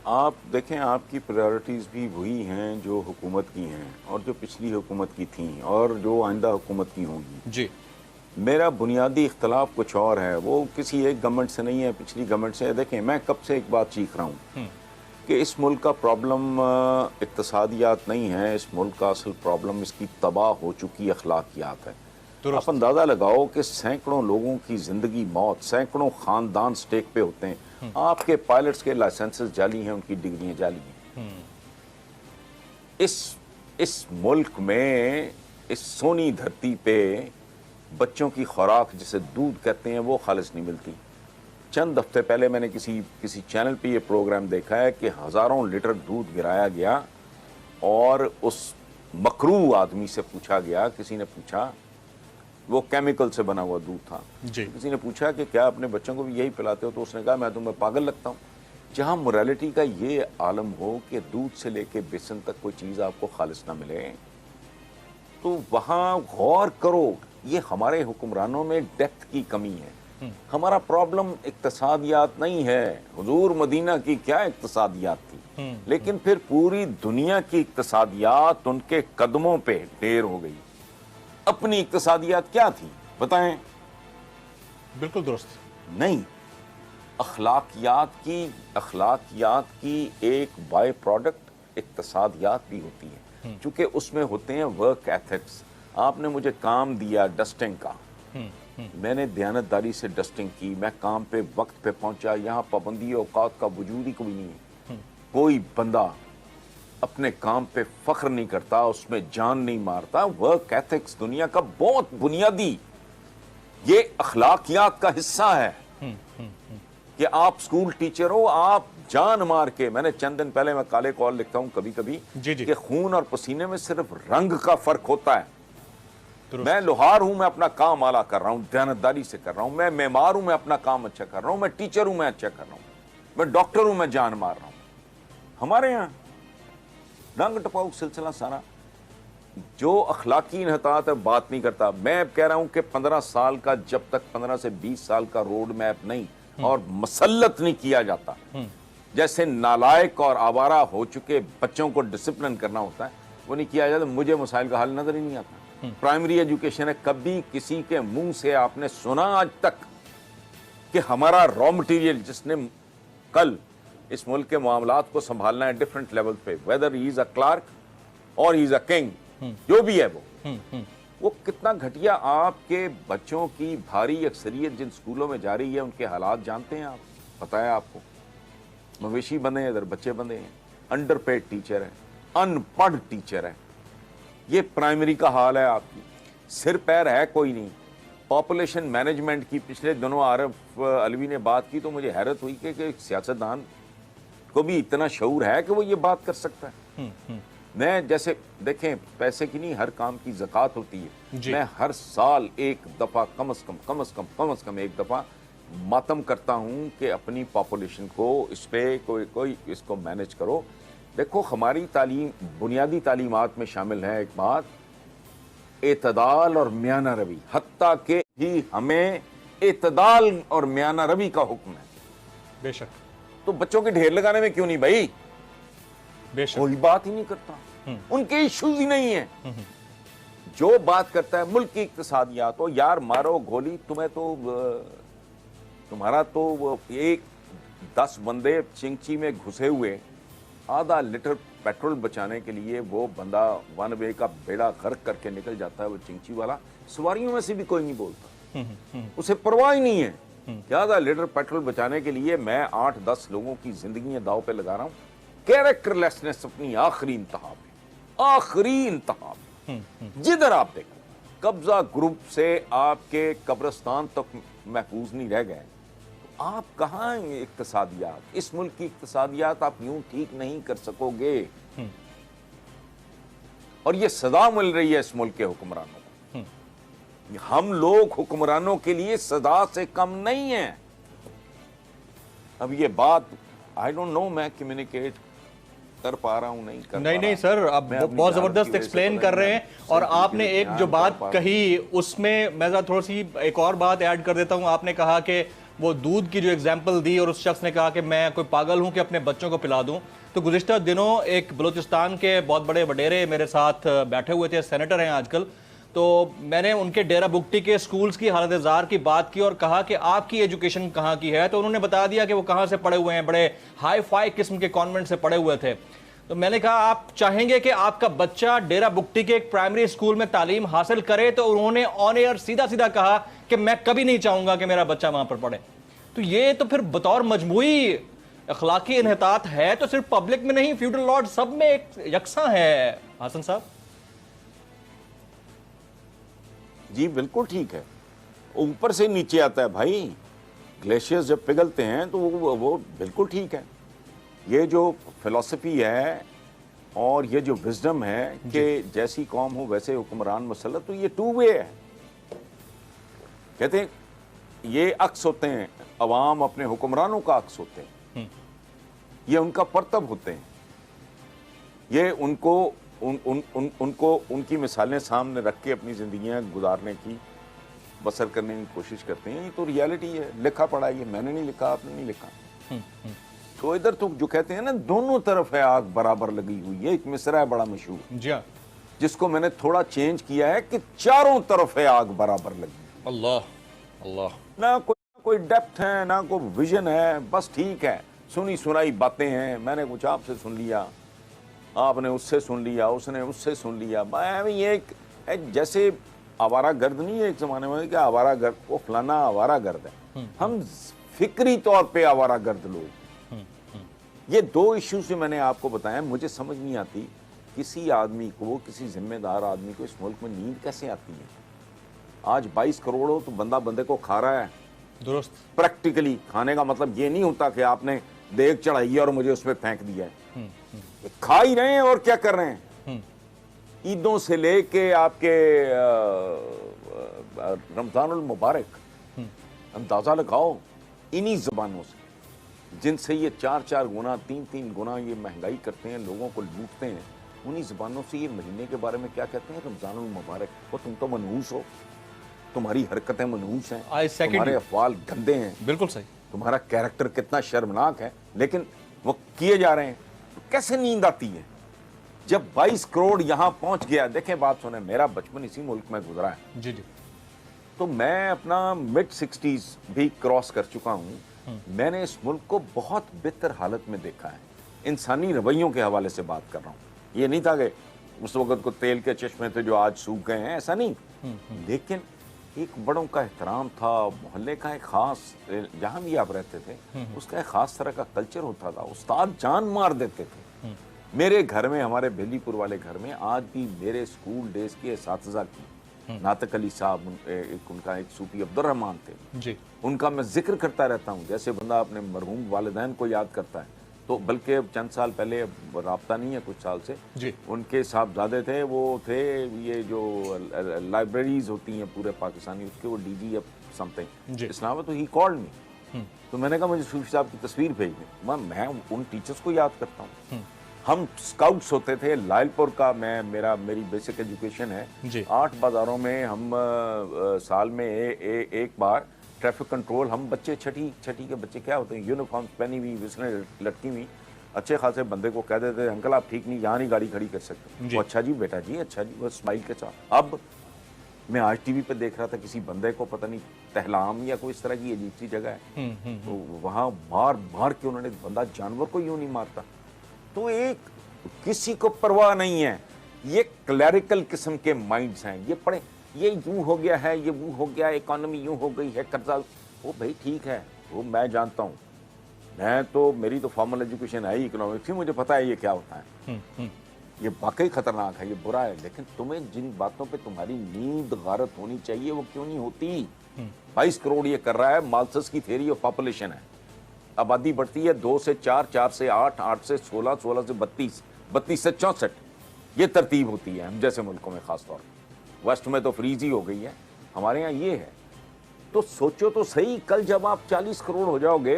آپ دیکھیں آپ کی پریورٹیز بھی وہی ہیں جو حکومت کی ہیں اور جو پچھلی حکومت کی تھیں اور جو آئندہ حکومت کی ہوں گی. جی میرا بنیادی اختلاف کچھ اور ہے، وہ کسی ایک گورنمنٹ سے نہیں ہے، پچھلی گورنمنٹ سے. دیکھیں میں کب سے ایک بات چیخ رہا ہوں کہ اس ملک کا پرابلم اقتصادیات نہیں ہے، اس ملک کا اصل پرابلم اس کی تباہ ہو چکی اخلاقیات ہے. آپ اندازہ لگاؤ کہ سینکڑوں لوگوں کی زندگی موت، سینکڑوں خاندان سٹیک پہ ہوتے ہیں. آپ کے پائلٹس کے لائسنسز جعلی ہیں، ان کی ڈگریاں جعلی ہیں. اس ملک میں اس سونی دھرتی پہ بچوں کی خوراک جسے دودھ کہتے ہیں وہ خالص نہیں ملتی. چند ہفتے پہلے میں نے کسی چینل پہ یہ پروگرام دیکھا ہے کہ ہزاروں لیٹر دودھ گرایا گیا اور اس مکروہ آدمی سے پوچھا گیا، کسی نے پوچھا، وہ کیمیکل سے بنا ہوا دودھ تھا، کسی نے پوچھا کہ کیا اپنے بچوں کو بھی یہی پلاتے ہو؟ تو اس نے کہا میں تمہیں پاگل لگتا ہوں. جہاں موریلٹی کا یہ عالم ہو کہ دودھ سے لے کے بیسن تک کوئی چیز آپ کو خالص نہ ملے تو وہاں غور کرو. یہ ہمارے حکمرانوں میں ڈیپتھ کی کمی ہے. ہمارا پرابلم اقتصادیات نہیں ہے. حضور مدینہ کی کیا اقتصادیات تھی، لیکن پھر پوری دنیا کی اقتصادیات ان کے قدموں پہ ڈھیر ہو گئی. اپنی اقتصادیات کیا تھی بتائیں؟ بالکل درست نہیں. اخلاقیات کی ایک بائی پروڈکٹ اقتصادیات بھی ہوتی ہے، چونکہ اس میں ہوتے ہیں ورک ایتھکس. آپ نے مجھے کام دیا ڈسٹنگ کا، میں نے دیانتداری سے ڈسٹنگ کی، میں کام پہ وقت پہ پہنچا. یہاں پابندی اوقات کا وجود ہی کوئی نہیں ہے. کوئی بندہ اپنے کام پہ فخر نہیں کرتا، اس میں جان نہیں مارتا. ورک ایتھکس دنیا کا بہت بنیادی یہ اخلاقیات کا حصہ ہے کہ آپ سکول ٹیچر ہو، آپ جان مار کے. میں نے چند دن پہلے، میں کالے کال لکھتا ہوں کبھی کبھی کہ خون اور پسینے میں صرف رنگ کا فرق ہوتا ہے. میں لوہار ہوں، میں اپنا کام اعلیٰ کر رہا ہوں، دیانتداری سے کر رہا ہوں. میں معمار ہوں، میں اپنا کام اچھا کر رہا ہوں. میں ٹیچر ہوں، میں اچھا کر رہا ہوں. میں ڈاکٹر ہوں، میں جان مار رہا ہوں. ہمارے یہاں رنگ ٹپاؤ سلسلہ سارا. جو اخلاقی انحطاط ہے بات نہیں کرتا. میں کہہ رہا ہوں کہ 15 سال کا، جب تک 15 سے 20 سال کا روڈ میپ نہیں اور مسلط نہیں کیا جاتا، جیسے نالائق اور آوارہ ہو چکے بچوں کو ڈسپلن کرنا ہوتا ہے، وہ نہیں کیا جاتا، مجھے مسائل کا حل نظر ہی نہیں آتا. پرائمری ایجوکیشن ہے. کبھی کسی کے منہ سے آپ نے سنا آج تک کہ ہمارا را مٹیریل جس نے کل اس ملک کے معاملات کو سنبھالنا ہے ڈفرنٹ لیول پہ، whether he is a clerk اور ہی از اے کنگ، جو بھی ہے وہ کتنا گھٹیا. آپ کے بچوں کی بھاری اکثریت جن سکولوں میں جا رہی ہے ان کے حالات جانتے ہیں آپ؟ پتہ ہے آپ کو؟ مویشی بندے ہیں ادھر، بچے بندے ہیں، انڈر پیڈ ٹیچر ہیں، ان پڑھ ٹیچر ہیں. یہ پرائمری کا حال ہے. آپ کی سر پیر ہے کوئی نہیں. پاپولیشن مینجمنٹ کی پچھلے دنوں عارف علوی نے بات کی تو مجھے حیرت ہوئی کہ ایک سیاستدان کو بھی اتنا شعور ہے کہ وہ یہ بات کر سکتا ہے. میں جیسے دیکھیں، پیسے کی نہیں، ہر کام کی زکوٰۃ ہوتی ہے. میں ہر سال ایک دفعہ کم از کم ایک دفعہ ماتم کرتا ہوں کہ اپنی پاپولیشن کو اس پہ کوئی اس کو مینج کرو. دیکھو ہماری تعلیم، بنیادی تعلیمات میں شامل ہے ایک بات، اعتدال اور میانہ روی. حتیٰ کہ ہی ہمیں اعتدال اور میانہ روی کا حکم ہے. بے شک. تو بچوں کے ڈھیر لگانے میں کیوں نہیں بھائی؟ بے شک. کوئی بات ہی نہیں کرتا، ان کے ایشوز ہی نہیں ہیں. جو بات کرتا ہے ملک کی اقتصادیات ہو، یار مارو گولی، تمہیں تو تمہارا تو وہ ایک 10 بندے چنگچی میں گھسے ہوئے، آدھا لیٹر پیٹرول بچانے کے لیے وہ بندہ ون وے کا بیڑا غرق کر کے نکل جاتا ہے. وہ چنگچی والا سواریوں میں سے بھی کوئی نہیں بولتا، اسے پرواہ ہی نہیں ہے کہ آدھا لیٹر پیٹرول بچانے کے لیے میں 8-10 لوگوں کی زندگیاں داؤ پہ لگا رہا ہوں. کیریکٹر لیسنس اپنی آخری انتہا پہ، آخری انتہا پہ. جدھر آپ دیکھو قبضہ گروپ سے آپ کے قبرستان تک محفوظ نہیں رہ گئے. آپ کہاں اقتصادیات؟ اس ملک کی اقتصادیات آپ یوں ٹھیک نہیں کر سکو گے. اور یہ سزا مل رہی ہے اس ملک کے حکمرانوں کو. ہم لوگ حکمرانوں کے لیے سزا سے کم نہیں ہیں. اب یہ بات آئی ڈونٹ نو میں کمیونیکیٹ کر پا رہا ہوں نہیں کر پا رہا. نہیں سر، آپ بہت زبردست ایکسپلین کر رہے ہیں. اور آپ نے ایک جو بات کہی اس میں میں تھوڑا سی ایک اور بات ایڈ کر دیتا ہوں. آپ نے کہا کہ وہ دودھ کی جو اگزامپل دی اور اس شخص نے کہا کہ میں کوئی پاگل ہوں کہ اپنے بچوں کو پلا دوں، تو گزشتہ دنوں ایک بلوچستان کے بہت بڑے وڈیرے میرے ساتھ بیٹھے ہوئے تھے، سینیٹر ہیں آج کل، تو میں نے ان کے ڈیرہ بگٹی کے سکولز کی حالت زار کی بات کی اور کہا کہ آپ کی ایجوکیشن کہاں کی ہے، تو انہوں نے بتا دیا کہ وہ کہاں سے پڑھے ہوئے ہیں، بڑے ہائی فائی قسم کے کانوینٹ سے پڑھے ہوئے تھے۔ تو میں نے کہا آپ چاہیں گے کہ آپ کا بچہ ڈیرہ بگٹی کے ایک پرائمری اسکول میں تعلیم حاصل کرے؟ تو انہوں نے آن ایئر سیدھا سیدھا کہا کہ میں کبھی نہیں چاہوں گا کہ میرا بچہ وہاں پر پڑھے۔ تو یہ تو پھر بطور مجموعی اخلاقی انحطاط ہے، تو صرف پبلک میں نہیں، فیوڈل لارڈ سب میں ایک یکساں ہے حسن صاحب۔ جی بالکل ٹھیک ہے، اوپر سے نیچے آتا ہے بھائی، گلیشیئرز جب پگھلتے ہیں تو وہ بالکل ٹھیک ہے۔ یہ جو فلسفی ہے اور یہ جو وزڈم ہے کہ جیسی قوم ہو ویسے حکمران مسلط، تو یہ ٹو وے ہے۔ کہتے ہیں یہ عکس ہوتے ہیں، عوام اپنے حکمرانوں کا عکس ہوتے ہیں، یہ ان کا پرتب ہوتے ہیں، یہ ان کو ان کی مثالیں سامنے رکھ کے اپنی زندگیاں گزارنے کی، بسر کرنے کی کوشش کرتے ہیں۔ یہ تو ریالٹی ہے، لکھا پڑھا، یہ میں نے نہیں لکھا، آپ نے نہیں لکھا۔ تو ادھر تو جو کہتے ہیں نا دونوں طرف ہے آگ برابر لگی ہوئی ہے، ایک مصرع ہے بڑا مشہور، جی ہاں، جس کو میں نے تھوڑا چینج کیا ہے کہ چاروں طرف ہے آگ برابر لگی، اللہ اللہ، نہ کوئی ڈیپتھ ہے نہ کوئی ویژن ہے، بس ٹھیک ہے، سنی سنائی باتیں ہیں، میں نے کچھ آپ سے سن لیا، آپ نے اس سے سن لیا، اس نے اس سے سن لیا۔ یہ ایک جیسے آوارہ گرد نہیں ہے ایک زمانے میں کہ آوارہ گرد، وہ فلانا آوارہ گرد ہے، ہم فکری طور پہ آوارہ گرد لوگ۔ یہ دو ایشو سے میں نے آپ کو بتایا، مجھے سمجھ نہیں آتی کسی آدمی کو، کسی ذمہ دار آدمی کو اس ملک میں نیند کیسے آتی ہے۔ آج 22 کروڑ ہو تو بندہ بندے کو کھا رہا ہے، درست، پریکٹیکلی کھانے کا مطلب یہ نہیں ہوتا کہ آپ نے دیگ چڑھائی ہے اور مجھے اس پہ پھینک دیا ہے، کھا ہی رہے ہیں اور کیا کر رہے ہیں۔ عیدوں سے لے کے آپ کے رمضان المبارک، اندازہ لگاؤ انہی زبانوں سے جن سے یہ 4 گنا 3 گنا یہ مہنگائی کرتے ہیں، لوگوں کو لوٹتے ہیں، انہی زبانوں سے یہ مہینے کے بارے میں کیا کہتے ہیں، رمضان المبارک۔ وہ تم تو منحوس ہو، تمہاری حرکتیں منحوس ہیں، تمہارے افعال گندے ہیں، بالکل صحیح، تمہارا کیریکٹر کتنا شرمناک ہے، لیکن وہ کیے جا رہے ہیں۔ کیسے نیند آتی ہے جب 22 کروڑ یہاں پہنچ گیا؟ دیکھیں بات سنیں، میرا بچپن اسی ملک میں گزرا ہے، جی جی، تو میں اپنا مڈ 60s بھی کراس کر چکا ہوں۔ میں نے اس ملک کو بہت بہتر حالت میں دیکھا ہے، انسانی رویوں کے حوالے سے بات کر رہا ہوں۔ یہ نہیں تھا کہ اس وقت کو تیل کے چشمے تھے جو آج سوکھ گئے ہیں، ایسا نہیں، لیکن ایک بڑوں کا احترام تھا، محلے کا ایک خاص، جہاں بھی آپ رہتے تھے اس کا ایک خاص طرح کا کلچر ہوتا تھا، استاد جان مار دیتے تھے۔ میرے گھر میں، ہمارے بھیلی پور والے گھر میں آج بھی میرے اسکول ڈیز کے اساتذہ کی، ناطق علی صاحب ان کا ایک صوفی عبد الرحمان تھے، جی، ان کا میں ذکر کرتا رہتا ہوں، جیسے بندہ اپنے مرحوم والدین کو یاد کرتا ہے۔ تو بلکہ چند سال پہلے، رابطہ نہیں ہے کچھ سال سے، جی، ان کے صاحبزادے تھے، وہ تھے یہ جو لائبریریز ہوتی ہیں پورے پاکستانی، اس کے وہ ڈی جی ایف سم تھنگ جی، اسلام ہے، تو ہی کالڈ می، تو میں نے کہا مجھے صوفی صاحب کی تصویر بھیج دیں۔ میں ان ٹیچرز کو یاد کرتا ہوں۔ ہم اسکاؤٹس ہوتے تھے لائل پور کا، میری بیسک ایجوکیشن ہے، جی، 8 بازاروں میں ہم سال میں ایک بار ٹریفک کنٹرول، ہم بچے چھٹی کے بچے کیا ہوتے ہیں، یونیفارم پہنی ہوئی، وسلیں لٹکی ہوئی، اچھے خاصے بندے کو کہہ دیتے انکل آپ ٹھیک نہیں، یہاں نہیں گاڑی کھڑی کر سکتے، وہ اچھا جی بیٹا جی، اچھا جی، وہ اسمائل کے ساتھ۔ اب میں آج ٹی وی پہ دیکھ رہا تھا کسی بندے کو پتہ نہیں تہلام یا کوئی اس طرح کی عجیب سی جگہ ہے، تو وہاں مار کے انہوں نے، بندہ جانور کو یوں نہیں مارتا۔ تو ایک کسی کو پرواہ نہیں ہے، یہ کلیریکل قسم کے مائنڈز ہیں، یہ پڑھیں یہ یوں ہو گیا ہے، یہ وہ ہو گیا، اکانومی یوں ہو گئی ہے، قرضہ، وہ بھائی ٹھیک ہے، وہ میں جانتا ہوں، میں تو میری تو فارمل ایجوکیشن ہے ہی اکنامکس کی، مجھے پتہ ہے یہ کیا ہوتا ہے، یہ واقعی خطرناک ہے، یہ برا ہے، لیکن تمہیں جن باتوں پہ تمہاری نیند غارت ہونی چاہیے وہ کیوں نہیں ہوتی؟ 22 کروڑ یہ کر رہا ہے، مالثس کی تھیوری آف پاپولیشن ہے، آبادی بڑھتی ہے 2 سے 4، 4 سے 8، 8 سے 16، 16 سے 32، 32 سے 64، یہ ترتیب ہوتی ہے ہم جیسے ملکوں میں، خاص طور پر ویسٹ میں تو فریز ہی ہو گئی ہے، ہمارے ہاں یہ ہے۔ تو سوچو تو صحیح، کل جب آپ 40 کروڑ ہو جاؤ گے،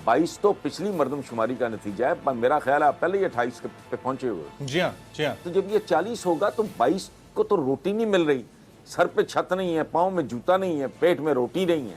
22 تو پچھلی مردم شماری کا نتیجہ ہے، میرا خیال ہے آپ پہلے ہی 28 پہ پہنچے ہوئے، جی ہاں، جی ہاں، تو جب یہ 40 ہوگا تو 22 کو تو روٹی نہیں مل رہی، سر پہ چھت نہیں ہے، پاؤں میں جوتا نہیں ہے، پیٹ میں روٹی نہیں ہے،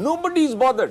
Nobody is bothered.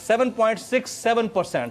7.67%।